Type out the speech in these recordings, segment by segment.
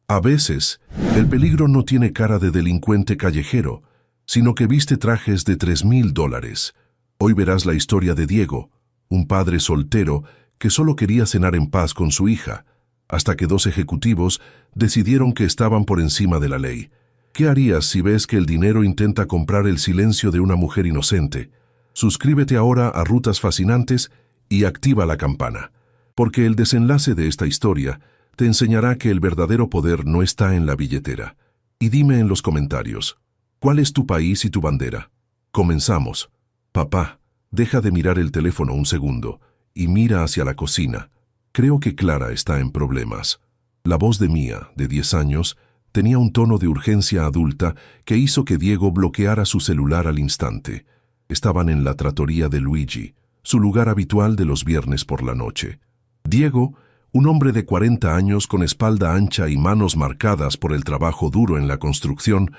A veces, el peligro no tiene cara de delincuente callejero, sino que viste trajes de $3,000. Hoy verás la historia de Diego, un padre soltero que solo quería cenar en paz con su hija, hasta que dos ejecutivos decidieron que estaban por encima de la ley. ¿Qué harías si ves que el dinero intenta comprar el silencio de una mujer inocente? Suscríbete ahora a Rutas Fascinantes y activa la campana, porque el desenlace de esta historia te enseñará que el verdadero poder no está en la billetera. Y dime en los comentarios, ¿cuál es tu país y tu bandera? Comenzamos. Papá, deja de mirar el teléfono un segundo y mira hacia la cocina. Creo que Clara está en problemas. La voz de Mía, de 10 años, tenía un tono de urgencia adulta que hizo que Diego bloqueara su celular al instante. Estaban en la trattoria de Luigi, su lugar habitual de los viernes por la noche. Diego, un hombre de 40 años con espalda ancha y manos marcadas por el trabajo duro en la construcción,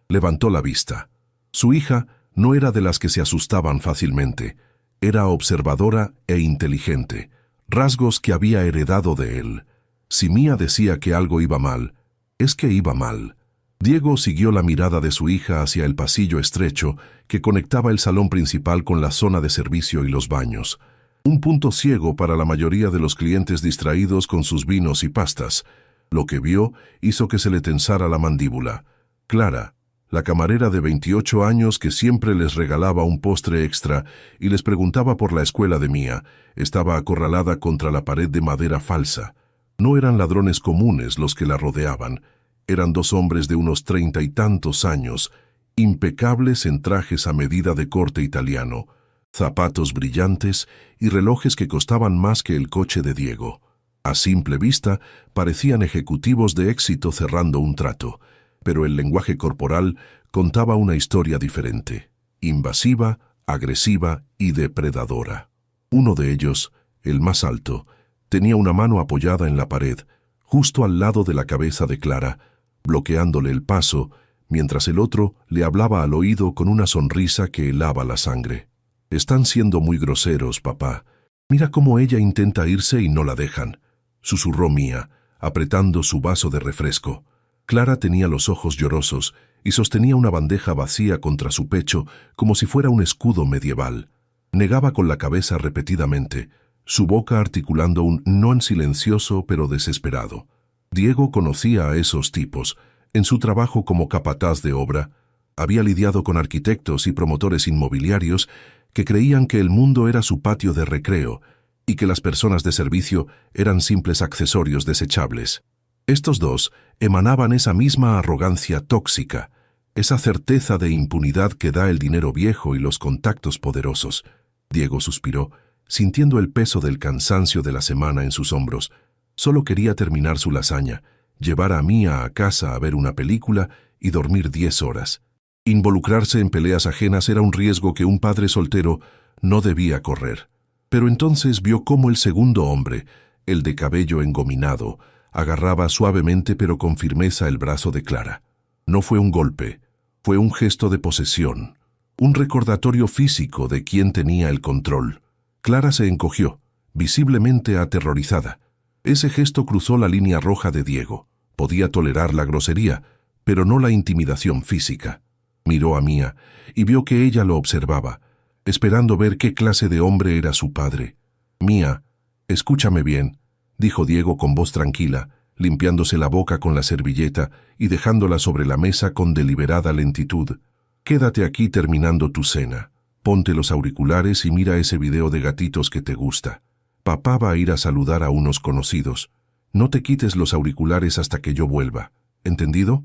levantó la vista. Su hija no era de las que se asustaban fácilmente. Era observadora e inteligente, rasgos que había heredado de él. Si Mía decía que algo iba mal, es que iba mal. Diego siguió la mirada de su hija hacia el pasillo estrecho que conectaba el salón principal con la zona de servicio y los baños. Un punto ciego para la mayoría de los clientes distraídos con sus vinos y pastas. Lo que vio hizo que se le tensara la mandíbula. Clara, la camarera de 28 años que siempre les regalaba un postre extra y les preguntaba por la escuela de Mía, estaba acorralada contra la pared de madera falsa. No eran ladrones comunes los que la rodeaban. Eran dos hombres de unos 30 y tantos años, impecables en trajes a medida de corte italiano, zapatos brillantes y relojes que costaban más que el coche de Diego. A simple vista, parecían ejecutivos de éxito cerrando un trato, pero el lenguaje corporal contaba una historia diferente, invasiva, agresiva y depredadora. Uno de ellos, el más alto, tenía una mano apoyada en la pared, justo al lado de la cabeza de Clara, bloqueándole el paso, mientras el otro le hablaba al oído con una sonrisa que helaba la sangre. «Están siendo muy groseros, papá. Mira cómo ella intenta irse y no la dejan», susurró Mía, apretando su vaso de refresco. Clara tenía los ojos llorosos y sostenía una bandeja vacía contra su pecho como si fuera un escudo medieval. Negaba con la cabeza repetidamente, su boca articulando un no en silencioso pero desesperado. Diego conocía a esos tipos. En su trabajo como capataz de obra, había lidiado con arquitectos y promotores inmobiliarios que creían que el mundo era su patio de recreo y que las personas de servicio eran simples accesorios desechables. Estos dos emanaban esa misma arrogancia tóxica, esa certeza de impunidad que da el dinero viejo y los contactos poderosos. Diego suspiró, sintiendo el peso del cansancio de la semana en sus hombros. Solo quería terminar su lasaña, llevar a Mía a casa a ver una película y dormir 10 horas. Involucrarse en peleas ajenas era un riesgo que un padre soltero no debía correr. Pero entonces vio cómo el segundo hombre, el de cabello engominado, agarraba suavemente pero con firmeza el brazo de Clara. No fue un golpe, fue un gesto de posesión, un recordatorio físico de quién tenía el control. Clara se encogió, visiblemente aterrorizada. Ese gesto cruzó la línea roja de Diego. Podía tolerar la grosería, pero no la intimidación física. Miró a Mía y vio que ella lo observaba, esperando ver qué clase de hombre era su padre. «Mía, escúchame bien», dijo Diego con voz tranquila, limpiándose la boca con la servilleta y dejándola sobre la mesa con deliberada lentitud. «Quédate aquí terminando tu cena. Ponte los auriculares y mira ese video de gatitos que te gusta. Papá va a ir a saludar a unos conocidos. No te quites los auriculares hasta que yo vuelva. ¿Entendido?»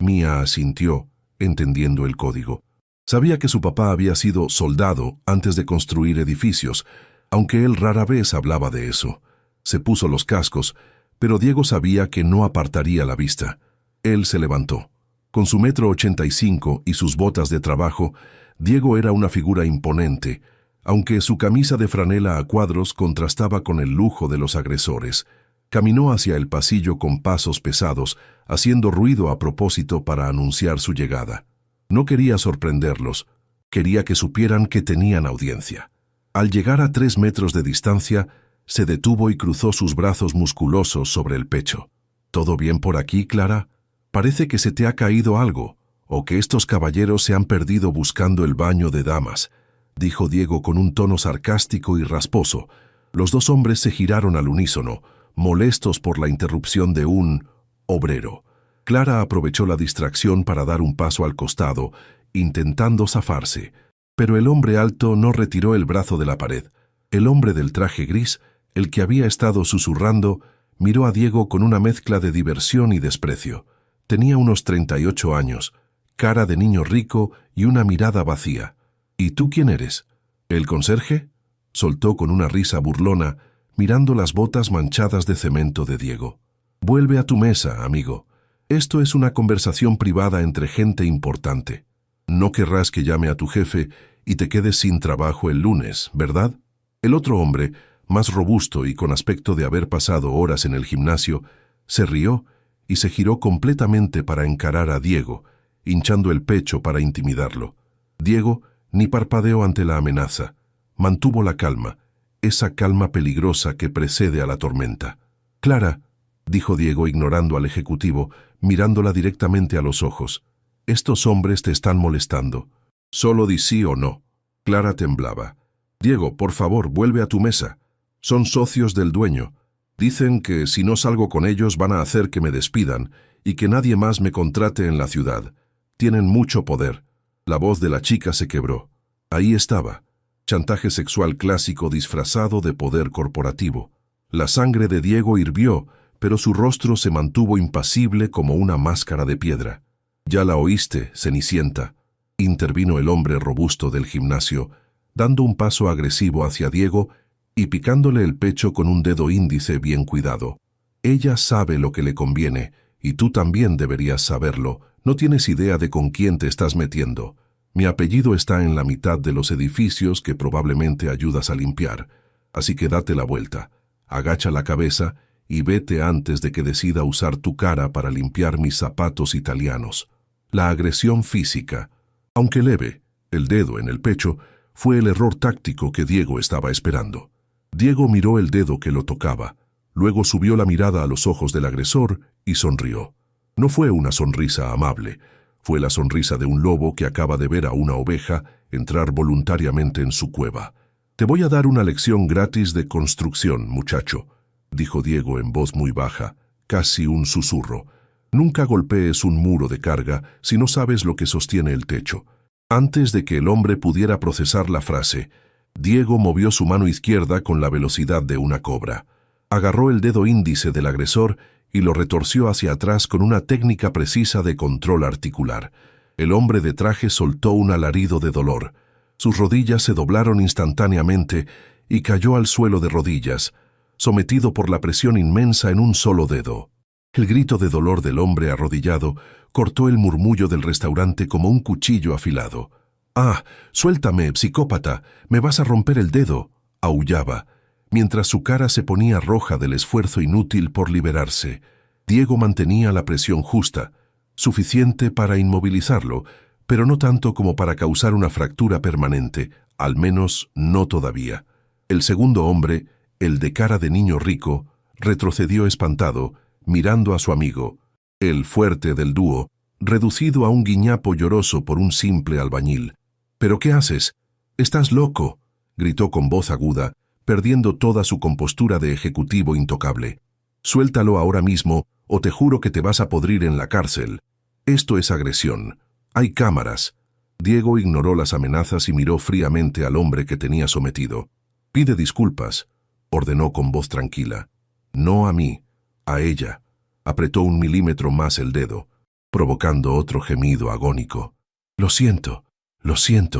Mía asintió, entendiendo el código. Sabía que su papá había sido soldado antes de construir edificios, aunque él rara vez hablaba de eso. Se puso los cascos, pero Diego sabía que no apartaría la vista. Él se levantó. Con su 1,85 m y sus botas de trabajo, Diego era una figura imponente, aunque su camisa de franela a cuadros contrastaba con el lujo de los agresores. Caminó hacia el pasillo con pasos pesados, haciendo ruido a propósito para anunciar su llegada. No quería sorprenderlos, quería que supieran que tenían audiencia. Al llegar a 3 metros de distancia, se detuvo y cruzó sus brazos musculosos sobre el pecho. ¿Todo bien por aquí, Clara? Parece que se te ha caído algo, o que estos caballeros se han perdido buscando el baño de damas, dijo Diego con un tono sarcástico y rasposo. Los dos hombres se giraron al unísono, molestos por la interrupción de un obrero. Clara aprovechó la distracción para dar un paso al costado, intentando zafarse. Pero el hombre alto no retiró el brazo de la pared. El hombre del traje gris, el que había estado susurrando, miró a Diego con una mezcla de diversión y desprecio. Tenía unos 38 años, cara de niño rico y una mirada vacía. ¿Y tú quién eres? ¿El conserje?, soltó con una risa burlona, mirando las botas manchadas de cemento de Diego. Vuelve a tu mesa, amigo. Esto es una conversación privada entre gente importante. No querrás que llame a tu jefe y te quedes sin trabajo el lunes, ¿verdad? El otro hombre, más robusto y con aspecto de haber pasado horas en el gimnasio, se rió y se giró completamente para encarar a Diego, hinchando el pecho para intimidarlo. Diego ni parpadeó ante la amenaza. Mantuvo la calma, esa calma peligrosa que precede a la tormenta. «Clara», dijo Diego ignorando al ejecutivo, mirándola directamente a los ojos, «estos hombres te están molestando. Solo di sí o no». Clara temblaba. «Diego, por favor, vuelve a tu mesa. Son socios del dueño. Dicen que si no salgo con ellos van a hacer que me despidan y que nadie más me contrate en la ciudad. Tienen mucho poder». La voz de la chica se quebró. Ahí estaba. Chantaje sexual clásico disfrazado de poder corporativo. La sangre de Diego hirvió, pero su rostro se mantuvo impasible como una máscara de piedra. «Ya la oíste, Cenicienta», intervino el hombre robusto del gimnasio, dando un paso agresivo hacia Diego y picándole el pecho con un dedo índice bien cuidado. «Ella sabe lo que le conviene, y tú también deberías saberlo. No tienes idea de con quién te estás metiendo. Mi apellido está en la mitad de los edificios que probablemente ayudas a limpiar. Así que date la vuelta, agacha la cabeza y vete antes de que decida usar tu cara para limpiar mis zapatos italianos». La agresión física, aunque leve, el dedo en el pecho, fue el error táctico que Diego estaba esperando. Diego miró el dedo que lo tocaba, luego subió la mirada a los ojos del agresor y sonrió. No fue una sonrisa amable, fue la sonrisa de un lobo que acaba de ver a una oveja entrar voluntariamente en su cueva. «Te voy a dar una lección gratis de construcción, muchacho», dijo Diego en voz muy baja, casi un susurro. «Nunca golpees un muro de carga si no sabes lo que sostiene el techo». Antes de que el hombre pudiera procesar la frase, Diego movió su mano izquierda con la velocidad de una cobra. Agarró el dedo índice del agresor y lo retorció hacia atrás con una técnica precisa de control articular. El hombre de traje soltó un alarido de dolor. Sus rodillas se doblaron instantáneamente y cayó al suelo de rodillas, sometido por la presión inmensa en un solo dedo. El grito de dolor del hombre arrodillado cortó el murmullo del restaurante como un cuchillo afilado. «¡Ah, suéltame, psicópata! ¡Me vas a romper el dedo!», aullaba, mientras su cara se ponía roja del esfuerzo inútil por liberarse. Diego mantenía la presión justa, suficiente para inmovilizarlo, pero no tanto como para causar una fractura permanente, al menos no todavía. El segundo hombre, el de cara de niño rico, retrocedió espantado, mirando a su amigo, el fuerte del dúo, reducido a un guiñapo lloroso por un simple albañil. «¿Pero qué haces? ¡Estás loco!», gritó con voz aguda, perdiendo toda su compostura de ejecutivo intocable. «Suéltalo ahora mismo o te juro que te vas a podrir en la cárcel. Esto es agresión. Hay cámaras». Diego ignoró las amenazas y miró fríamente al hombre que tenía sometido. «Pide disculpas», ordenó con voz tranquila. «No a mí, a ella». Apretó 1 milímetro más el dedo, provocando otro gemido agónico. Lo siento,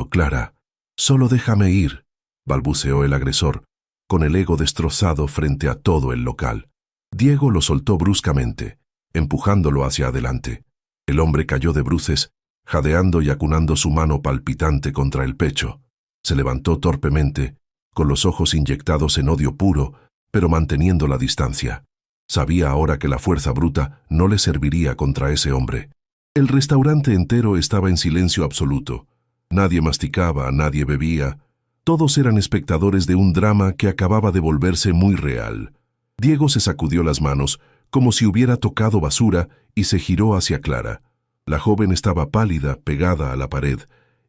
Clara. Solo déjame ir», balbuceó el agresor, con el ego destrozado frente a todo el local. Diego lo soltó bruscamente, empujándolo hacia adelante. El hombre cayó de bruces, jadeando y acunando su mano palpitante contra el pecho. Se levantó torpemente, con los ojos inyectados en odio puro, pero manteniendo la distancia. Sabía ahora que la fuerza bruta no le serviría contra ese hombre. El restaurante entero estaba en silencio absoluto. Nadie masticaba, nadie bebía. Todos eran espectadores de un drama que acababa de volverse muy real. Diego se sacudió las manos, como si hubiera tocado basura, y se giró hacia Clara. La joven estaba pálida, pegada a la pared,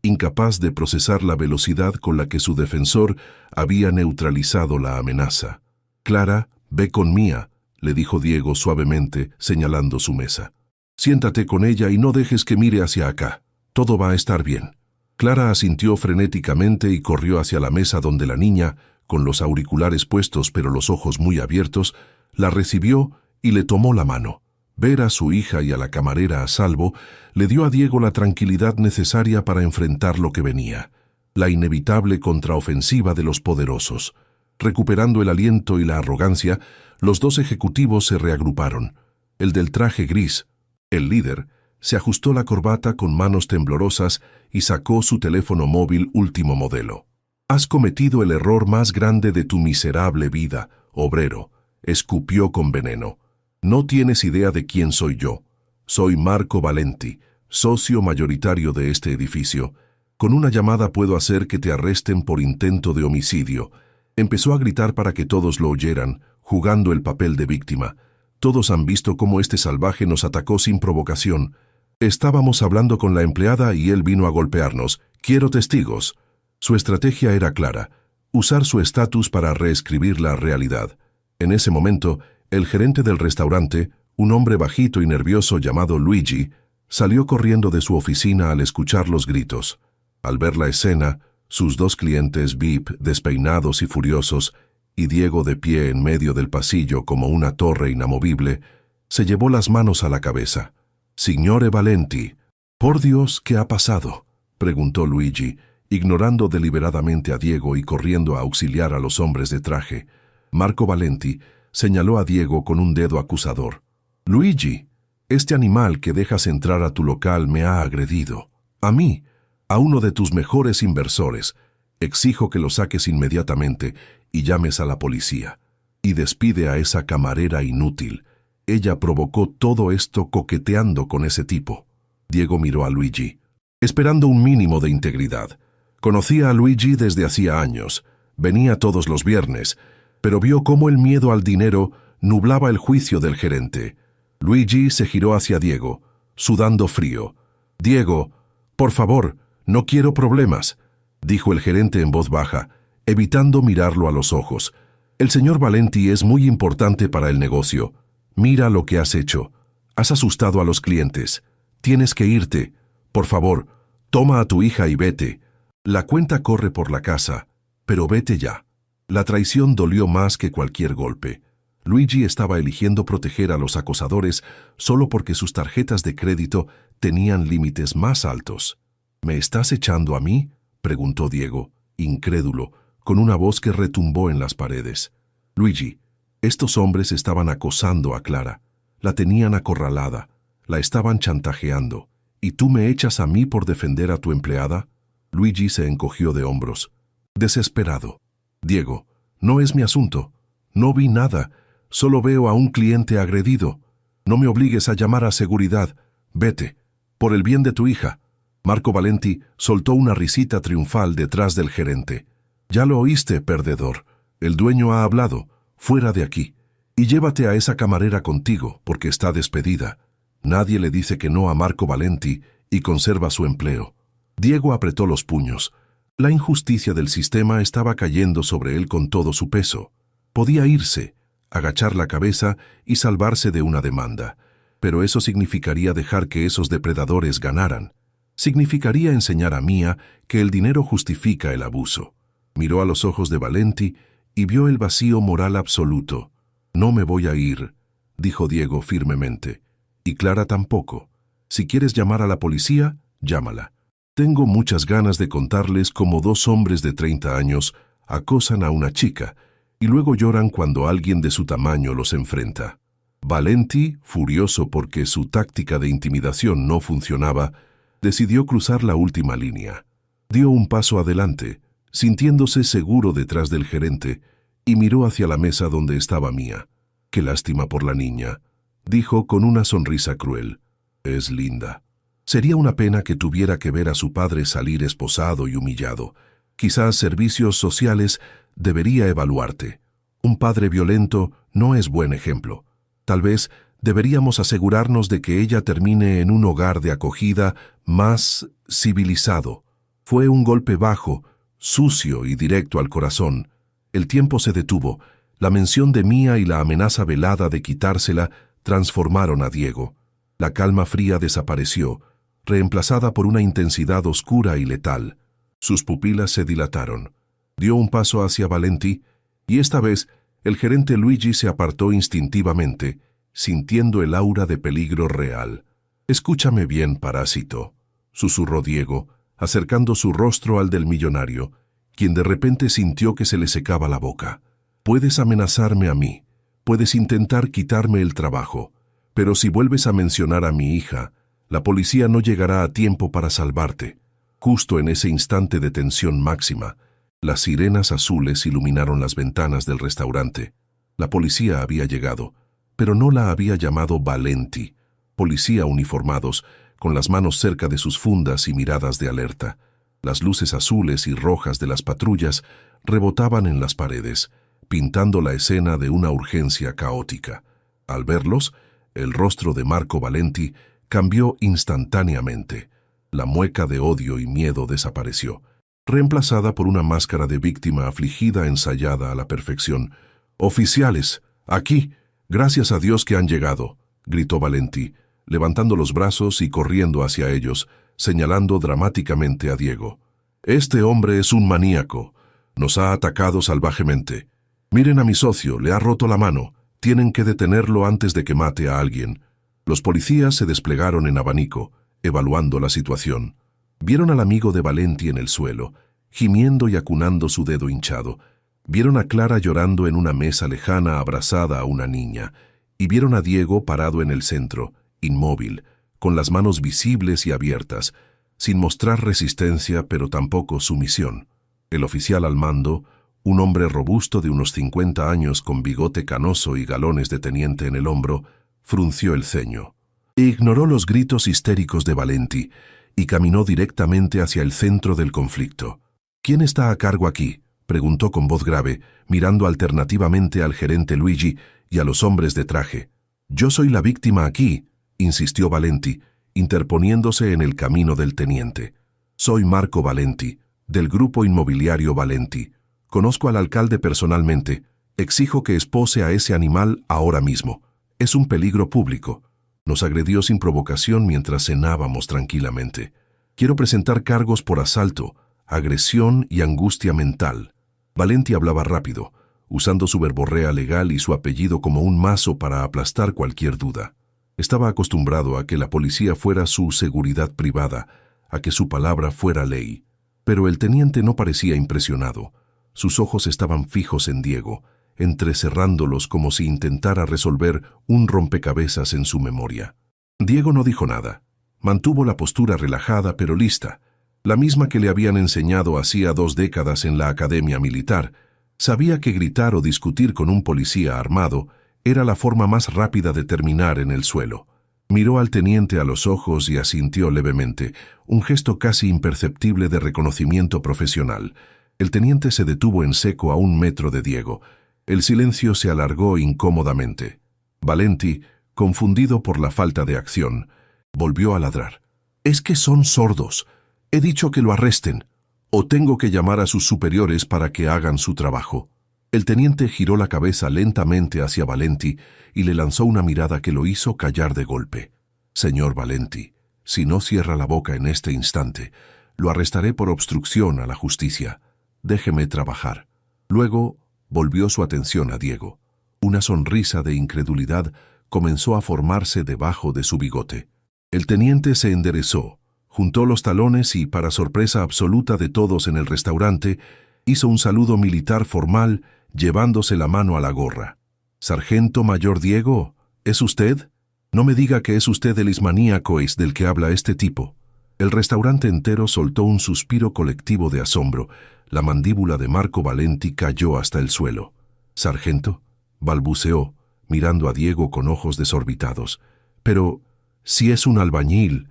incapaz de procesar la velocidad con la que su defensor había neutralizado la amenaza. «Clara, ve con Mía», le dijo Diego suavemente, señalando su mesa. «Siéntate con ella y no dejes que mire hacia acá. Todo va a estar bien». Clara asintió frenéticamente y corrió hacia la mesa donde la niña, con los auriculares puestos pero los ojos muy abiertos, la recibió y le tomó la mano. Ver a su hija y a la camarera a salvo le dio a Diego la tranquilidad necesaria para enfrentar lo que venía, la inevitable contraofensiva de los poderosos. Recuperando el aliento y la arrogancia, los dos ejecutivos se reagruparon. El del traje gris, el líder, se ajustó la corbata con manos temblorosas y sacó su teléfono móvil último modelo. «Has cometido el error más grande de tu miserable vida, obrero», escupió con veneno. «No tienes idea de quién soy yo. Soy Marco Valenti, socio mayoritario de este edificio. Con una llamada puedo hacer que te arresten por intento de homicidio». Empezó a gritar para que todos lo oyeran, jugando el papel de víctima. «Todos han visto cómo este salvaje nos atacó sin provocación. Estábamos hablando con la empleada y él vino a golpearnos. Quiero testigos». Su estrategia era clara: usar su estatus para reescribir la realidad. En ese momento, el gerente del restaurante, un hombre bajito y nervioso llamado Luigi, salió corriendo de su oficina al escuchar los gritos. Al ver la escena, sus dos clientes VIP despeinados y furiosos, y Diego de pie en medio del pasillo como una torre inamovible, se llevó las manos a la cabeza. «Signore Valenti». «Por Dios, ¿qué ha pasado?», preguntó Luigi, ignorando deliberadamente a Diego y corriendo a auxiliar a los hombres de traje. Marco Valenti señaló a Diego con un dedo acusador. «Luigi, este animal que dejas entrar a tu local me ha agredido. A mí, a uno de tus mejores inversores. Exijo que lo saques inmediatamente y llames a la policía. Y despide a esa camarera inútil. Ella provocó todo esto coqueteando con ese tipo». Diego miró a Luigi, esperando un mínimo de integridad. Conocía a Luigi desde hacía años. Venía todos los viernes, pero vio cómo el miedo al dinero nublaba el juicio del gerente. Luigi se giró hacia Diego, sudando frío. «Diego, por favor, no quiero problemas», dijo el gerente en voz baja, evitando mirarlo a los ojos. «El señor Valenti es muy importante para el negocio. Mira lo que has hecho. Has asustado a los clientes. Tienes que irte. Por favor, toma a tu hija y vete. La cuenta corre por la casa, pero vete ya». La traición dolió más que cualquier golpe. Luigi estaba eligiendo proteger a los acosadores solo porque sus tarjetas de crédito tenían límites más altos. «¿Me estás echando a mí?», preguntó Diego, incrédulo, con una voz que retumbó en las paredes. «Luigi, estos hombres estaban acosando a Clara. La tenían acorralada, la estaban chantajeando. ¿Y tú me echas a mí por defender a tu empleada?». Luigi se encogió de hombros, desesperado. «Diego, no es mi asunto. No vi nada. Solo veo a un cliente agredido. No me obligues a llamar a seguridad. Vete, por el bien de tu hija». Marco Valenti soltó una risita triunfal detrás del gerente. «Ya lo oíste, perdedor. El dueño ha hablado. Fuera de aquí. Y llévate a esa camarera contigo, porque está despedida. Nadie le dice que no a Marco Valenti y conserva su empleo». Diego apretó los puños. La injusticia del sistema estaba cayendo sobre él con todo su peso. Podía irse, agachar la cabeza y salvarse de una demanda, pero eso significaría dejar que esos depredadores ganaran. Significaría enseñar a Mía que el dinero justifica el abuso. Miró a los ojos de Valenti y vio el vacío moral absoluto. «No me voy a ir», dijo Diego firmemente. «Y Clara tampoco. Si quieres llamar a la policía, llámala. Tengo muchas ganas de contarles cómo dos hombres de 30 años acosan a una chica y luego lloran cuando alguien de su tamaño los enfrenta». Valenti, furioso porque su táctica de intimidación no funcionaba, decidió cruzar la última línea. Dio un paso adelante, sintiéndose seguro detrás del gerente, y miró hacia la mesa donde estaba Mía. «Qué lástima por la niña», dijo con una sonrisa cruel. «Es linda. Sería una pena que tuviera que ver a su padre salir esposado y humillado. Quizás servicios sociales debería evaluarte. Un padre violento no es buen ejemplo». Tal vez deberíamos asegurarnos de que ella termine en un hogar de acogida más civilizado. Fue un golpe bajo, sucio y directo al corazón. El tiempo se detuvo. La mención de Mía y la amenaza velada de quitársela transformaron a Diego. La calma fría desapareció, reemplazada por una intensidad oscura y letal. Sus pupilas se dilataron. Dio un paso hacia Valenti, y esta vez el gerente Luigi se apartó instintivamente, sintiendo el aura de peligro real. «Escúchame bien, parásito», susurró Diego, acercando su rostro al del millonario, quien de repente sintió que se le secaba la boca. «Puedes amenazarme a mí, puedes intentar quitarme el trabajo, pero si vuelves a mencionar a mi hija, la policía no llegará a tiempo para salvarte». Justo en ese instante de tensión máxima, las sirenas azules iluminaron las ventanas del restaurante. La policía había llegado, pero no la había llamado Valenti. Policía uniformados, con las manos cerca de sus fundas y miradas de alerta. Las luces azules y rojas de las patrullas rebotaban en las paredes, pintando la escena de una urgencia caótica. Al verlos, el rostro de Marco Valenti cambió instantáneamente. La mueca de odio y miedo desapareció, reemplazada por una máscara de víctima afligida ensayada a la perfección. «Oficiales, aquí, gracias a Dios que han llegado», gritó Valenti, levantando los brazos y corriendo hacia ellos, señalando dramáticamente a Diego. «Este hombre es un maníaco. Nos ha atacado salvajemente. Miren a mi socio, le ha roto la mano. Tienen que detenerlo antes de que mate a alguien». Los policías se desplegaron en abanico, evaluando la situación. Vieron al amigo de Valenti en el suelo, gimiendo y acunando su dedo hinchado. Vieron a Clara llorando en una mesa lejana abrazada a una niña, y vieron a Diego parado en el centro, inmóvil, con las manos visibles y abiertas, sin mostrar resistencia pero tampoco sumisión. El oficial al mando, un hombre robusto de unos 50 años con bigote canoso y galones de teniente en el hombro, frunció el ceño. Ignoró los gritos histéricos de Valenti y caminó directamente hacia el centro del conflicto. «¿Quién está a cargo aquí?», preguntó con voz grave, mirando alternativamente al gerente Luigi y a los hombres de traje. «Yo soy la víctima aquí», insistió Valenti, interponiéndose en el camino del teniente. «Soy Marco Valenti, del grupo inmobiliario Valenti. Conozco al alcalde personalmente. Exijo que espose a ese animal ahora mismo. Es un peligro público. Nos agredió sin provocación mientras cenábamos tranquilamente. Quiero presentar cargos por asalto, agresión y angustia mental». Valenti hablaba rápido, usando su verborrea legal y su apellido como un mazo para aplastar cualquier duda. Estaba acostumbrado a que la policía fuera su seguridad privada, a que su palabra fuera ley. Pero el teniente no parecía impresionado. Sus ojos estaban fijos en Diego, entrecerrándolos como si intentara resolver un rompecabezas en su memoria. Diego no dijo nada. Mantuvo la postura relajada pero lista, la misma que le habían enseñado hacía 2 décadas en la academia militar. Sabía que gritar o discutir con un policía armado era la forma más rápida de terminar en el suelo. Miró al teniente a los ojos y asintió levemente, un gesto casi imperceptible de reconocimiento profesional. El teniente se detuvo en seco a 1 metro de Diego. El silencio se alargó incómodamente. Valenti, confundido por la falta de acción, volvió a ladrar. «Es que son sordos. He dicho que lo arresten, o tengo que llamar a sus superiores para que hagan su trabajo». El teniente giró la cabeza lentamente hacia Valenti y le lanzó una mirada que lo hizo callar de golpe. «Señor Valenti, si no cierra la boca en este instante, lo arrestaré por obstrucción a la justicia. Déjeme trabajar». Luego volvió su atención a Diego. Una sonrisa de incredulidad comenzó a formarse debajo de su bigote. El teniente se enderezó, juntó los talones y, para sorpresa absoluta de todos en el restaurante, hizo un saludo militar formal, llevándose la mano a la gorra. «Sargento Mayor Diego, ¿es usted? No me diga que es usted el ismaníaco del que habla este tipo». El restaurante entero soltó un suspiro colectivo de asombro. La mandíbula de Marco Valenti cayó hasta el suelo. «¿Sargento?», balbuceó, mirando a Diego con ojos desorbitados. «Pero si es un albañil».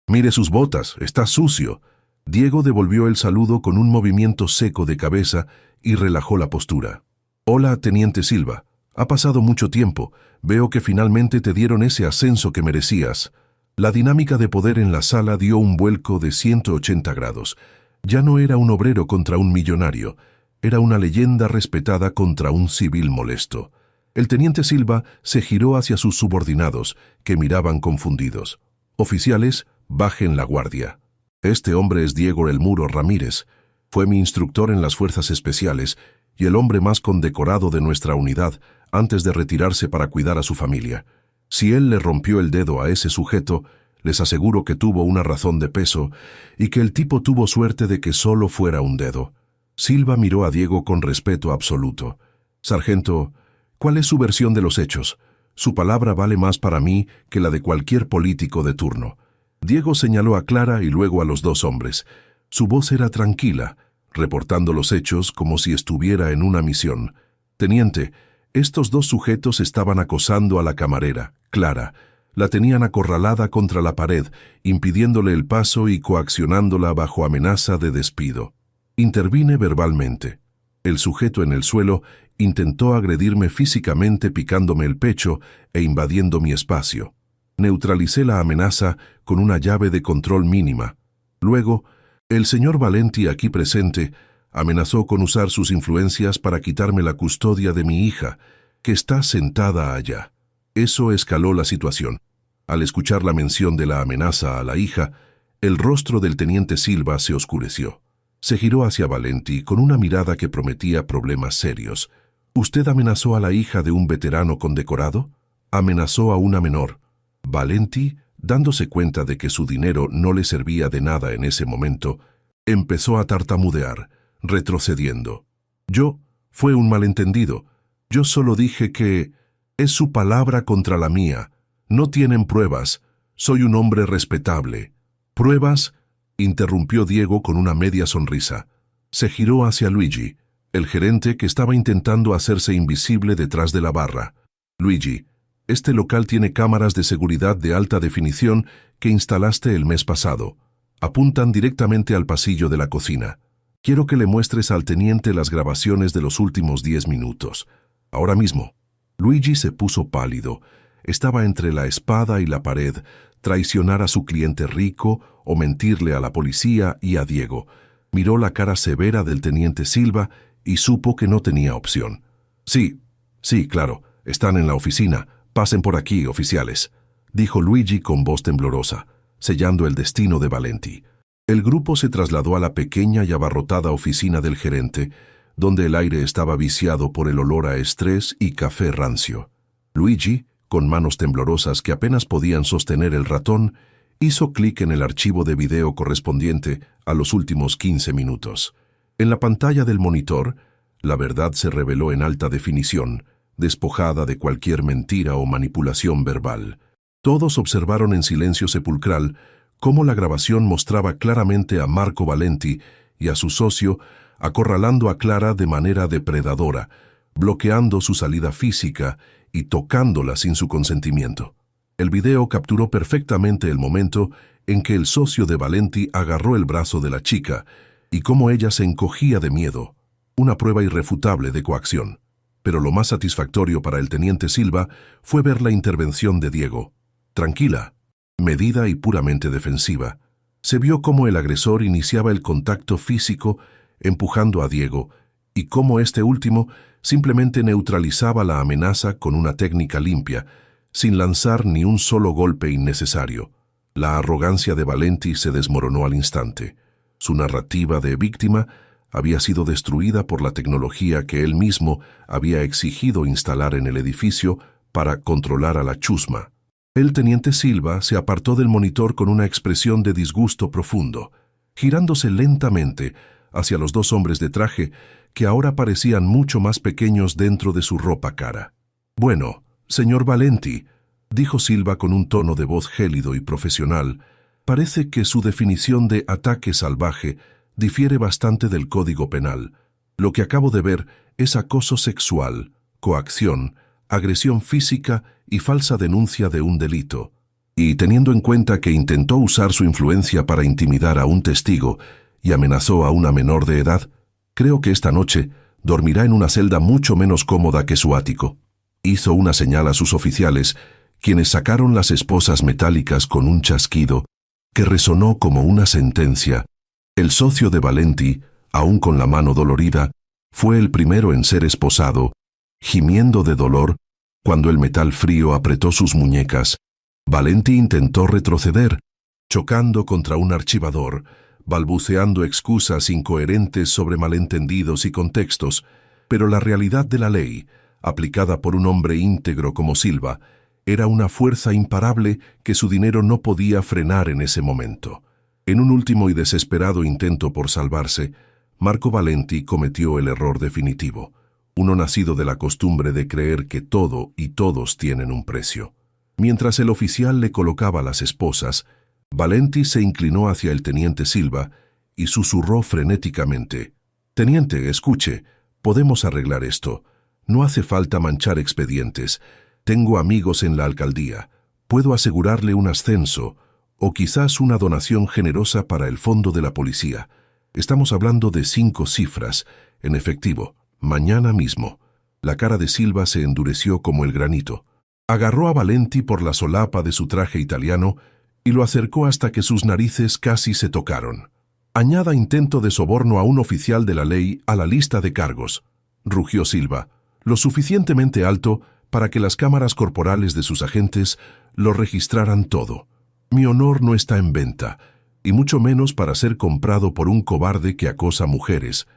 «Mire sus botas, está sucio». Diego devolvió el saludo con un movimiento seco de cabeza y relajó la postura. «Hola, teniente Silva. Ha pasado mucho tiempo. Veo que finalmente te dieron ese ascenso que merecías. La dinámica de poder en la sala dio un vuelco de 180 grados. Ya no era un obrero contra un millonario. Era una leyenda respetada contra un civil molesto. El teniente Silva se giró hacia sus subordinados, que miraban confundidos. Oficiales, bajen la guardia. Este hombre es Diego El Muro Ramírez. Fue mi instructor en las fuerzas especiales y el hombre más condecorado de nuestra unidad antes de retirarse para cuidar a su familia. Si él le rompió el dedo a ese sujeto, les aseguro que tuvo una razón de peso y que el tipo tuvo suerte de que solo fuera un dedo. Silva miró a Diego con respeto absoluto. Sargento, ¿cuál es su versión de los hechos? Su palabra vale más para mí que la de cualquier político de turno. Diego señaló a Clara y luego a los dos hombres. Su voz era tranquila, reportando los hechos como si estuviera en una misión. Teniente, estos dos sujetos estaban acosando a la camarera, Clara. La tenían acorralada contra la pared, impidiéndole el paso y coaccionándola bajo amenaza de despido. Intervine verbalmente. El sujeto en el suelo intentó agredirme físicamente picándome el pecho e invadiendo mi espacio. Neutralicé la amenaza con una llave de control mínima. Luego, el señor Valenti, aquí presente, amenazó con usar sus influencias para quitarme la custodia de mi hija, que está sentada allá. Eso escaló la situación. Al escuchar la mención de la amenaza a la hija, el rostro del teniente Silva se oscureció. Se giró hacia Valenti con una mirada que prometía problemas serios. ¿Usted amenazó a la hija de un veterano condecorado? Amenazó a una menor. Valenti, dándose cuenta de que su dinero no le servía de nada en ese momento, empezó a tartamudear, retrocediendo. Fue un malentendido. Yo solo dije que es su palabra contra la mía. No tienen pruebas. Soy un hombre respetable. ¿Pruebas? Interrumpió Diego con una media sonrisa. Se giró hacia Luigi, el gerente que estaba intentando hacerse invisible detrás de la barra. Luigi, este local tiene cámaras de seguridad de alta definición que instalaste el mes pasado. Apuntan directamente al pasillo de la cocina. Quiero que le muestres al teniente las grabaciones de los últimos 10 minutos. Ahora mismo. Luigi se puso pálido. Estaba entre la espada y la pared, traicionar a su cliente rico o mentirle a la policía y a Diego. Miró la cara severa del teniente Silva y supo que no tenía opción. Sí, claro, están en la oficina. Pasen por aquí, oficiales, dijo Luigi con voz temblorosa, sellando el destino de Valenti. El grupo se trasladó a la pequeña y abarrotada oficina del gerente, donde el aire estaba viciado por el olor a estrés y café rancio. Luigi, con manos temblorosas que apenas podían sostener el ratón, hizo clic en el archivo de video correspondiente a los últimos 15 minutos. En la pantalla del monitor, la verdad se reveló en alta definición, despojada de cualquier mentira o manipulación verbal. Todos observaron en silencio sepulcral cómo la grabación mostraba claramente a Marco Valenti y a su socio acorralando a Clara de manera depredadora, bloqueando su salida física y tocándola sin su consentimiento. El video capturó perfectamente el momento en que el socio de Valenti agarró el brazo de la chica y cómo ella se encogía de miedo, una prueba irrefutable de coacción. Pero lo más satisfactorio para el teniente Silva fue ver la intervención de Diego. Tranquila, medida y puramente defensiva. Se vio cómo el agresor iniciaba el contacto físico empujando a Diego y cómo este último simplemente neutralizaba la amenaza con una técnica limpia, sin lanzar ni un solo golpe innecesario. La arrogancia de Valenti se desmoronó al instante. Su narrativa de víctima había sido destruida por la tecnología que él mismo había exigido instalar en el edificio para controlar a la chusma. El teniente Silva se apartó del monitor con una expresión de disgusto profundo, girándose lentamente hacia los dos hombres de traje que ahora parecían mucho más pequeños dentro de su ropa cara. «Bueno, señor Valenti», dijo Silva con un tono de voz gélido y profesional, «parece que su definición de ataque salvaje difiere bastante del Código Penal. Lo que acabo de ver es acoso sexual, coacción, agresión física y falsa denuncia de un delito. Y teniendo en cuenta que intentó usar su influencia para intimidar a un testigo y amenazó a una menor de edad, creo que esta noche dormirá en una celda mucho menos cómoda que su ático». Hizo una señal a sus oficiales, quienes sacaron las esposas metálicas con un chasquido que resonó como una sentencia. El socio de Valenti, aún con la mano dolorida, fue el primero en ser esposado, gimiendo de dolor. Cuando el metal frío apretó sus muñecas, Valenti intentó retroceder, chocando contra un archivador, balbuceando excusas incoherentes sobre malentendidos y contextos, pero la realidad de la ley, aplicada por un hombre íntegro como Silva, era una fuerza imparable que su dinero no podía frenar en ese momento. En un último y desesperado intento por salvarse, Marco Valenti cometió el error definitivo, uno nacido de la costumbre de creer que todo y todos tienen un precio. Mientras el oficial le colocaba las esposas, Valenti se inclinó hacia el teniente Silva y susurró frenéticamente: «Teniente, escuche, podemos arreglar esto. No hace falta manchar expedientes. Tengo amigos en la alcaldía. Puedo asegurarle un ascenso o quizás una donación generosa para el fondo de la policía. Estamos hablando de 5 cifras, en efectivo, mañana mismo». La cara de Silva se endureció como el granito. Agarró a Valenti por la solapa de su traje italiano y lo acercó hasta que sus narices casi se tocaron. «Añada intento de soborno a un oficial de la ley a la lista de cargos», rugió Silva, lo suficientemente alto para que las cámaras corporales de sus agentes lo registraran todo. «Mi honor no está en venta, y mucho menos para ser comprado por un cobarde que acosa mujeres.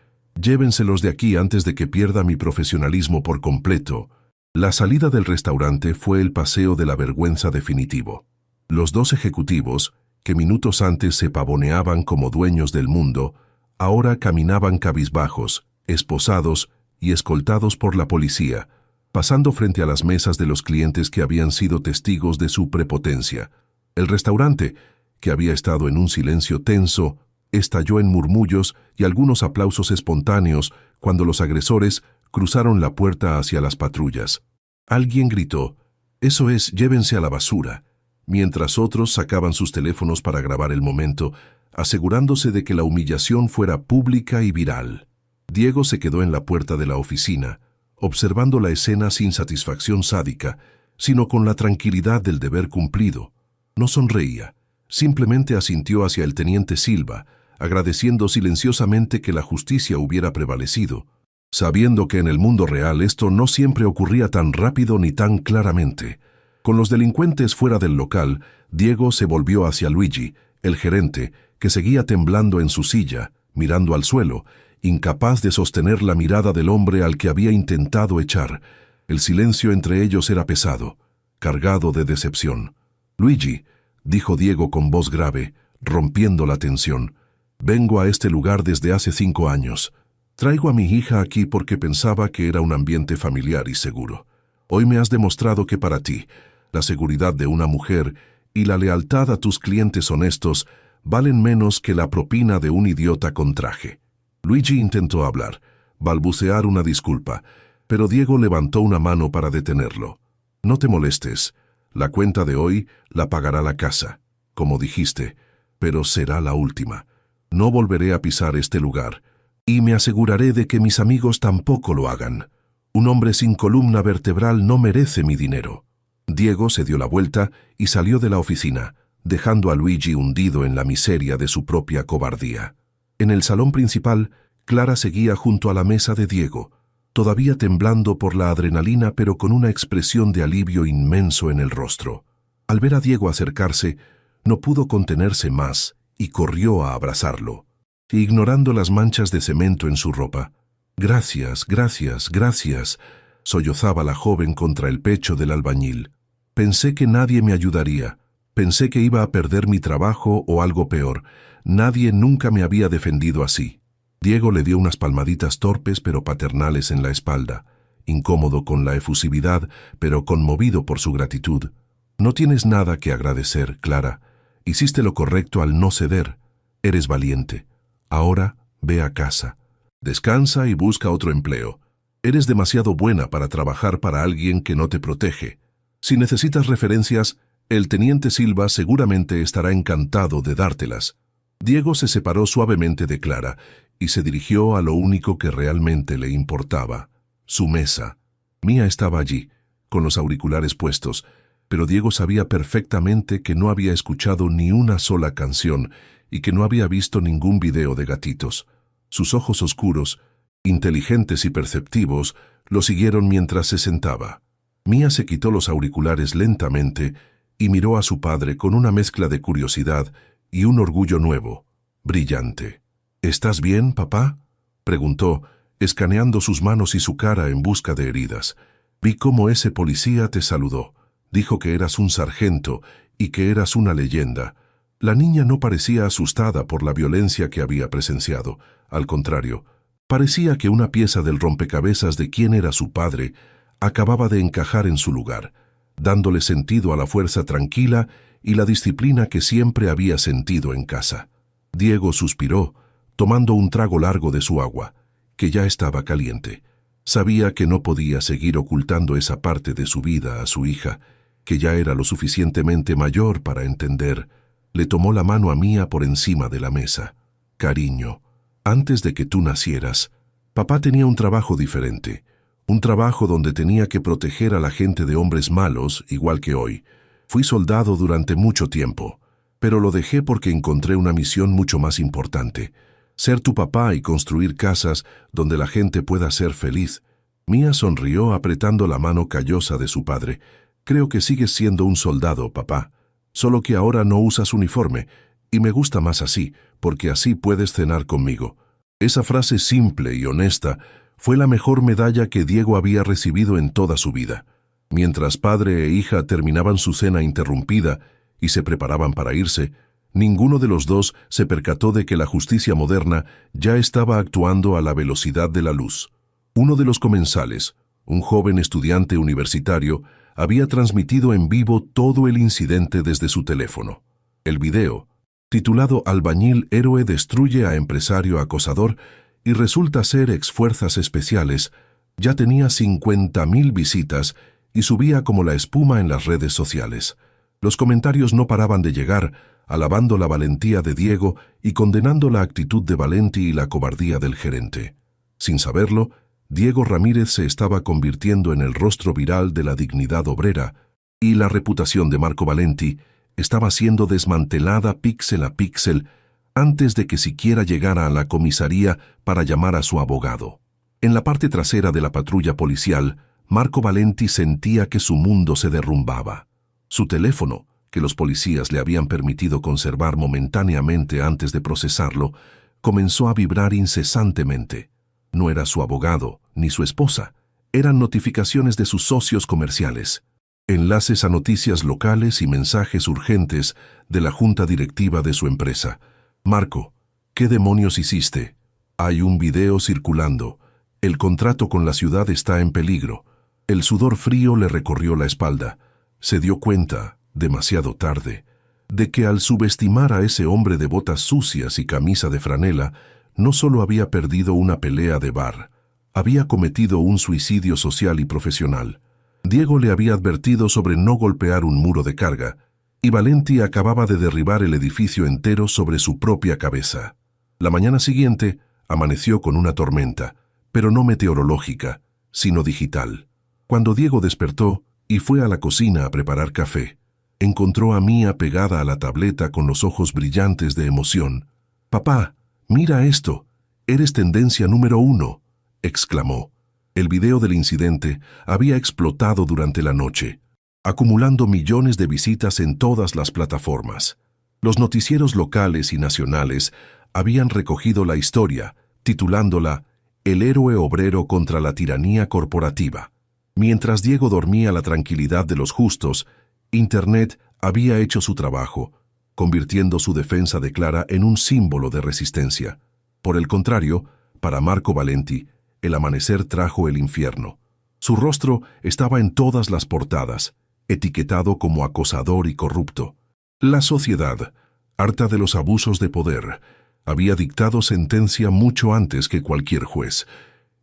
Llévenselos de aquí antes de que pierda mi profesionalismo por completo». La salida del restaurante fue el paseo de la vergüenza definitivo. Los 2 ejecutivos, que minutos antes se pavoneaban como dueños del mundo, ahora caminaban cabizbajos, esposados y escoltados por la policía, pasando frente a las mesas de los clientes que habían sido testigos de su prepotencia. El restaurante, que había estado en un silencio tenso, estalló en murmullos y algunos aplausos espontáneos cuando los agresores cruzaron la puerta hacia las patrullas. Alguien gritó: «Eso es, llévense a la basura», mientras otros sacaban sus teléfonos para grabar el momento, asegurándose de que la humillación fuera pública y viral. Diego se quedó en la puerta de la oficina, observando la escena sin satisfacción sádica, sino con la tranquilidad del deber cumplido. No sonreía, simplemente asintió hacia el teniente Silva, agradeciendo silenciosamente que la justicia hubiera prevalecido, sabiendo que en el mundo real esto no siempre ocurría tan rápido ni tan claramente. Con los delincuentes fuera del local, Diego se volvió hacia Luigi, el gerente, que seguía temblando en su silla, mirando al suelo, incapaz de sostener la mirada del hombre al que había intentado echar. El silencio entre ellos era pesado, cargado de decepción. «Luigi», dijo Diego con voz grave, rompiendo la tensión, «vengo a este lugar desde hace 5 años. Traigo a mi hija aquí porque pensaba que era un ambiente familiar y seguro. Hoy me has demostrado que para ti, la seguridad de una mujer y la lealtad a tus clientes honestos valen menos que la propina de un idiota con traje». Luigi intentó hablar, balbucear una disculpa, pero Diego levantó una mano para detenerlo. «No te molestes. La cuenta de hoy la pagará la casa, como dijiste, pero será la última. No volveré a pisar este lugar, y me aseguraré de que mis amigos tampoco lo hagan. Un hombre sin columna vertebral no merece mi dinero». Diego se dio la vuelta y salió de la oficina, dejando a Luigi hundido en la miseria de su propia cobardía. En el salón principal, Clara seguía junto a la mesa de Diego, todavía temblando por la adrenalina pero con una expresión de alivio inmenso en el rostro. Al ver a Diego acercarse, no pudo contenerse más y corrió a abrazarlo, ignorando las manchas de cemento en su ropa. «Gracias, gracias, gracias», sollozaba la joven contra el pecho del albañil. «Pensé que nadie me ayudaría. Pensé que iba a perder mi trabajo o algo peor. Nadie nunca me había defendido así». Diego le dio unas palmaditas torpes pero paternales en la espalda, incómodo con la efusividad, pero conmovido por su gratitud. «No tienes nada que agradecer, Clara. Hiciste lo correcto al no ceder. Eres valiente. Ahora ve a casa. Descansa y busca otro empleo. Eres demasiado buena para trabajar para alguien que no te protege. Si necesitas referencias, el teniente Silva seguramente estará encantado de dártelas». Diego se separó suavemente de Clara y se dirigió a lo único que realmente le importaba, su mesa. Mía estaba allí, con los auriculares puestos, pero Diego sabía perfectamente que no había escuchado ni una sola canción y que no había visto ningún video de gatitos. Sus ojos oscuros, inteligentes y perceptivos, lo siguieron mientras se sentaba. Mía se quitó los auriculares lentamente y miró a su padre con una mezcla de curiosidad y un orgullo nuevo, brillante. «¿Estás bien, papá?», preguntó, escaneando sus manos y su cara en busca de heridas. «Vi cómo ese policía te saludó. Dijo que eras un sargento y que eras una leyenda». La niña no parecía asustada por la violencia que había presenciado. Al contrario, parecía que una pieza del rompecabezas de quién era su padre acababa de encajar en su lugar, dándole sentido a la fuerza tranquila y la disciplina que siempre había sentido en casa. Diego suspiró, tomando un trago largo de su agua, que ya estaba caliente. Sabía que no podía seguir ocultando esa parte de su vida a su hija, que ya era lo suficientemente mayor para entender. Le tomó la mano a Mía por encima de la mesa. «Cariño, antes de que tú nacieras, papá tenía un trabajo diferente, un trabajo donde tenía que proteger a la gente de hombres malos, igual que hoy. Fui soldado durante mucho tiempo, pero lo dejé porque encontré una misión mucho más importante, ser tu papá y construir casas donde la gente pueda ser feliz». Mía sonrió apretando la mano callosa de su padre. «Creo que sigues siendo un soldado, papá. Solo que ahora no usas uniforme, y me gusta más así, porque así puedes cenar conmigo». Esa frase simple y honesta fue la mejor medalla que Diego había recibido en toda su vida. Mientras padre e hija terminaban su cena interrumpida y se preparaban para irse, ninguno de los dos se percató de que la justicia moderna ya estaba actuando a la velocidad de la luz. Uno de los comensales, un joven estudiante universitario, había transmitido en vivo todo el incidente desde su teléfono. El video, titulado «Albañil héroe destruye a empresario acosador y resulta ser ex fuerzas especiales», ya tenía 50.000 visitas y subía como la espuma en las redes sociales. Los comentarios no paraban de llegar, alabando la valentía de Diego y condenando la actitud de Valenti y la cobardía del gerente. Sin saberlo, Diego Ramírez se estaba convirtiendo en el rostro viral de la dignidad obrera, y la reputación de Marco Valenti estaba siendo desmantelada píxel a píxel antes de que siquiera llegara a la comisaría para llamar a su abogado. En la parte trasera de la patrulla policial, Marco Valenti sentía que su mundo se derrumbaba. Su teléfono, que los policías le habían permitido conservar momentáneamente antes de procesarlo, comenzó a vibrar incesantemente. No era su abogado, ni su esposa. Eran notificaciones de sus socios comerciales, enlaces a noticias locales y mensajes urgentes de la junta directiva de su empresa. «Marco, ¿qué demonios hiciste? Hay un video circulando. El contrato con la ciudad está en peligro». El sudor frío le recorrió la espalda. Se dio cuenta, demasiado tarde, de que al subestimar a ese hombre de botas sucias y camisa de franela, no solo había perdido una pelea de bar, había cometido un suicidio social y profesional. Diego le había advertido sobre no golpear un muro de carga, y Valenti acababa de derribar el edificio entero sobre su propia cabeza. La mañana siguiente amaneció con una tormenta, pero no meteorológica, sino digital. Cuando Diego despertó y fue a la cocina a preparar café, encontró a Mía pegada a la tableta con los ojos brillantes de emoción. «Papá, mira esto, eres tendencia número 1», exclamó. El video del incidente había explotado durante la noche, acumulando millones de visitas en todas las plataformas. Los noticieros locales y nacionales habían recogido la historia, titulándola «El héroe obrero contra la tiranía corporativa». Mientras Diego dormía la tranquilidad de los justos, Internet había hecho su trabajo, convirtiendo su defensa de Clara en un símbolo de resistencia. Por el contrario, para Marco Valenti, el amanecer trajo el infierno. Su rostro estaba en todas las portadas, etiquetado como acosador y corrupto. La sociedad, harta de los abusos de poder, había dictado sentencia mucho antes que cualquier juez,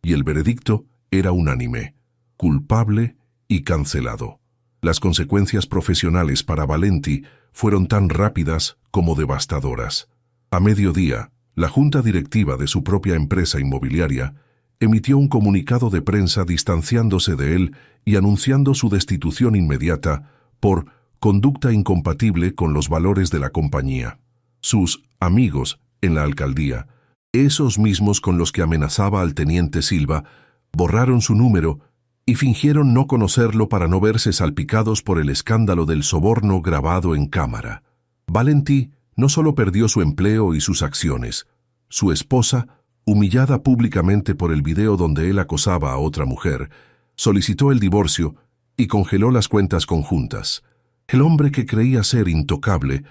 y el veredicto era unánime: culpable y cancelado. Las consecuencias profesionales para Valenti fueron tan rápidas como devastadoras. A mediodía, la junta directiva de su propia empresa inmobiliaria emitió un comunicado de prensa distanciándose de él y anunciando su destitución inmediata por conducta incompatible con los valores de la compañía. Sus amigos en la alcaldía, esos mismos con los que amenazaba al teniente Silva, borraron su número y fingieron no conocerlo para no verse salpicados por el escándalo del soborno grabado en cámara. Valenti no solo perdió su empleo y sus acciones, su esposa, humillada públicamente por el video donde él acosaba a otra mujer, solicitó el divorcio y congeló las cuentas conjuntas. El hombre que creía ser intocable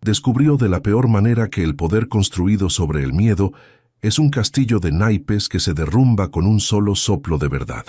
descubrió de la peor manera que el poder construido sobre el miedo es un castillo de naipes que se derrumba con un solo soplo de verdad.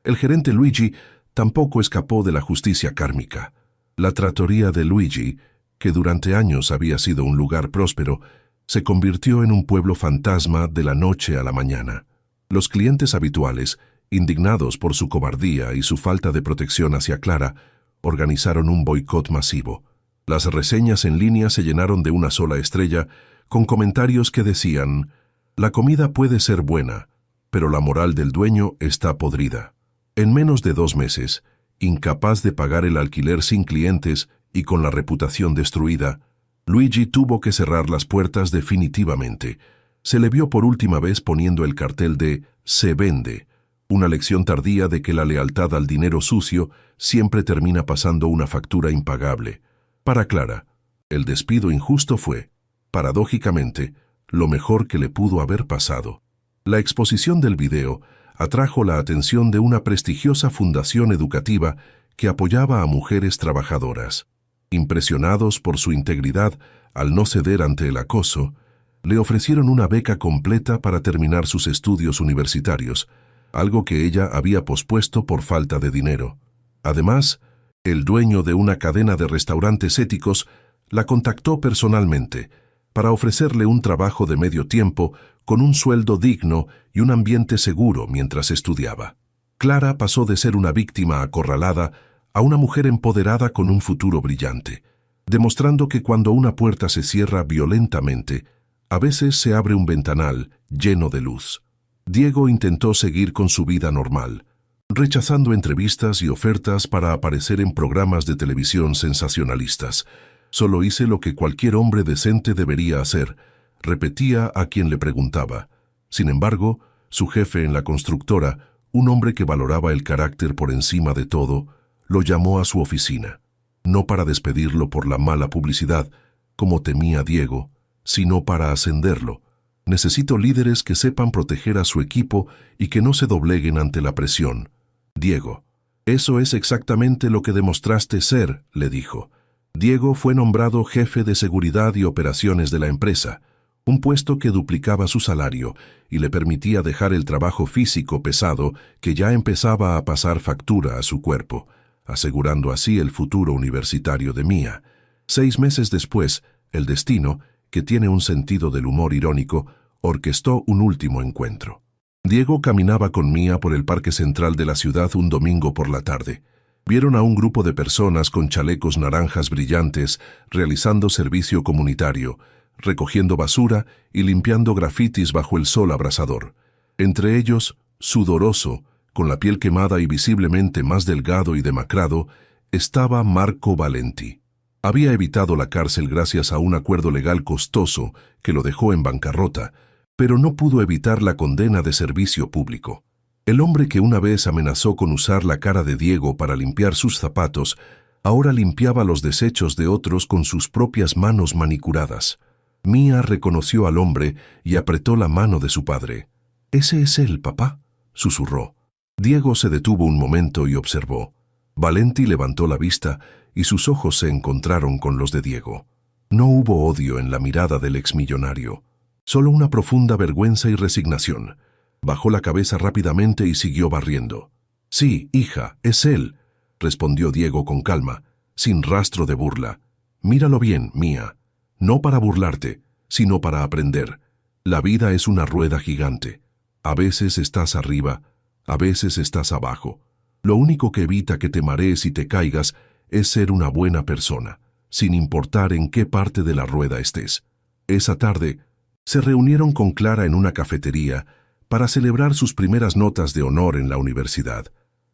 El gerente Luigi tampoco escapó de la justicia kármica. La trattoria de Luigi, que durante años había sido un lugar próspero, se convirtió en un pueblo fantasma de la noche a la mañana. Los clientes habituales, indignados por su cobardía y su falta de protección hacia Clara, organizaron un boicot masivo. Las reseñas en línea se llenaron de una sola estrella, con comentarios que decían: «La comida puede ser buena, pero la moral del dueño está podrida». En menos de 2 meses, incapaz de pagar el alquiler sin clientes y con la reputación destruida, Luigi tuvo que cerrar las puertas definitivamente. Se le vio por última vez poniendo el cartel de «Se vende», una lección tardía de que la lealtad al dinero sucio siempre termina pasando una factura impagable. Para Clara, el despido injusto fue, paradójicamente, lo mejor que le pudo haber pasado. La exposición del video atrajo la atención de una prestigiosa fundación educativa que apoyaba a mujeres trabajadoras. Impresionados por su integridad al no ceder ante el acoso, le ofrecieron una beca completa para terminar sus estudios universitarios, algo que ella había pospuesto por falta de dinero. Además, el dueño de una cadena de restaurantes éticos la contactó personalmente para ofrecerle un trabajo de medio tiempo con un sueldo digno y un ambiente seguro mientras estudiaba. Clara pasó de ser una víctima acorralada a una mujer empoderada con un futuro brillante, demostrando que cuando una puerta se cierra violentamente, a veces se abre un ventanal lleno de luz. Diego intentó seguir con su vida normal, rechazando entrevistas y ofertas para aparecer en programas de televisión sensacionalistas. «Solo hice lo que cualquier hombre decente debería hacer», repetía a quien le preguntaba. Sin embargo, su jefe en la constructora, un hombre que valoraba el carácter por encima de todo, lo llamó a su oficina, no para despedirlo por la mala publicidad, como temía Diego, sino para ascenderlo. «Necesito líderes que sepan proteger a su equipo y que no se dobleguen ante la presión. Diego, eso es exactamente lo que demostraste ser», le dijo. Diego fue nombrado jefe de seguridad y operaciones de la empresa, un puesto que duplicaba su salario y le permitía dejar el trabajo físico pesado que ya empezaba a pasar factura a su cuerpo, asegurando así el futuro universitario de Mia. 6 meses después, el destino, que tiene un sentido del humor irónico, orquestó un último encuentro. Diego caminaba con Mia por el parque central de la ciudad un domingo por la tarde. Vieron a un grupo de personas con chalecos naranjas brillantes realizando servicio comunitario, recogiendo basura y limpiando grafitis bajo el sol abrasador. Entre ellos, sudoroso, con la piel quemada y visiblemente más delgado y demacrado, estaba Marco Valenti. Había evitado la cárcel gracias a un acuerdo legal costoso que lo dejó en bancarrota, pero no pudo evitar la condena de servicio público. El hombre que una vez amenazó con usar la cara de Diego para limpiar sus zapatos, ahora limpiaba los desechos de otros con sus propias manos manicuradas. Mia reconoció al hombre y apretó la mano de su padre. «¿Ese es él, papá?», susurró. Diego se detuvo un momento y observó. Valenti levantó la vista y sus ojos se encontraron con los de Diego. No hubo odio en la mirada del exmillonario, solo una profunda vergüenza y resignación. Bajó la cabeza rápidamente y siguió barriendo. «Sí, hija, es él», respondió Diego con calma, sin rastro de burla. «Míralo bien, Mia. No para burlarte, sino para aprender. La vida es una rueda gigante. A veces estás arriba, a veces estás abajo. Lo único que evita que te marees y te caigas es ser una buena persona, sin importar en qué parte de la rueda estés». Esa tarde, se reunieron con Clara en una cafetería para celebrar sus primeras notas de honor en la universidad.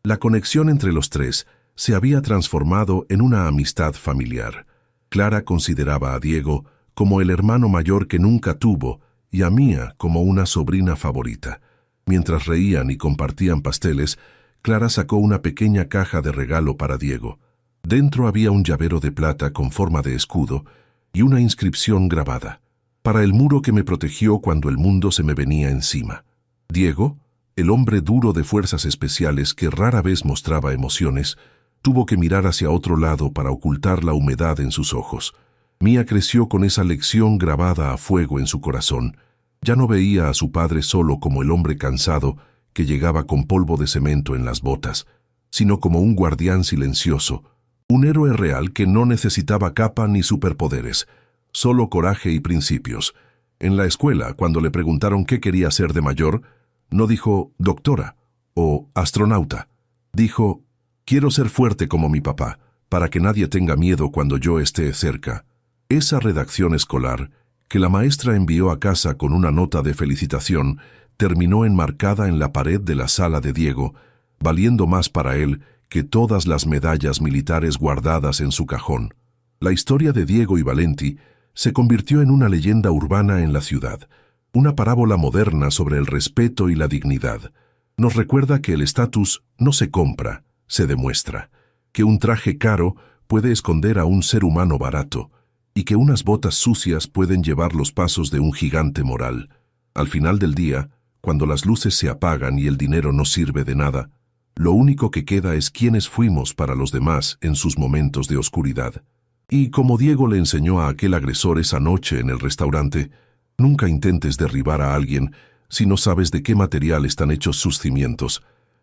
La conexión entre los tres se había transformado en una amistad familiar. Clara consideraba a Diego como el hermano mayor que nunca tuvo y a Mía como una sobrina favorita. Mientras reían y compartían pasteles, Clara sacó una pequeña caja de regalo para Diego. Dentro había un llavero de plata con forma de escudo y una inscripción grabada: para el muro que me protegió cuando el mundo se me venía encima. Diego, el hombre duro de fuerzas especiales que rara vez mostraba emociones, tuvo que mirar hacia otro lado para ocultar la humedad en sus ojos. Mía creció con esa lección grabada a fuego en su corazón. Ya no veía a su padre solo como el hombre cansado que llegaba con polvo de cemento en las botas, sino como un guardián silencioso, un héroe real que no necesitaba capa ni superpoderes, solo coraje y principios. En la escuela, cuando le preguntaron qué quería ser de mayor, no dijo doctora o astronauta. Dijo: quiero ser fuerte como mi papá, para que nadie tenga miedo cuando yo esté cerca. Esa redacción escolar, que la maestra envió a casa con una nota de felicitación, terminó enmarcada en la pared de la sala de Diego, valiendo más para él que todas las medallas militares guardadas en su cajón. La historia de Diego y Valenti se convirtió en una leyenda urbana en la ciudad, una parábola moderna sobre el respeto y la dignidad. Nos recuerda que el estatus no se compra, se demuestra, que un traje caro puede esconder a un ser humano barato, y que unas botas sucias pueden llevar los pasos de un gigante moral. Al final del día, cuando las luces se apagan y el dinero no sirve de nada, lo único que queda es quiénes fuimos para los demás en sus momentos de oscuridad. Y como Diego le enseñó a aquel agresor esa noche en el restaurante, nunca intentes derribar a alguien si no sabes de qué material están hechos sus cimientos.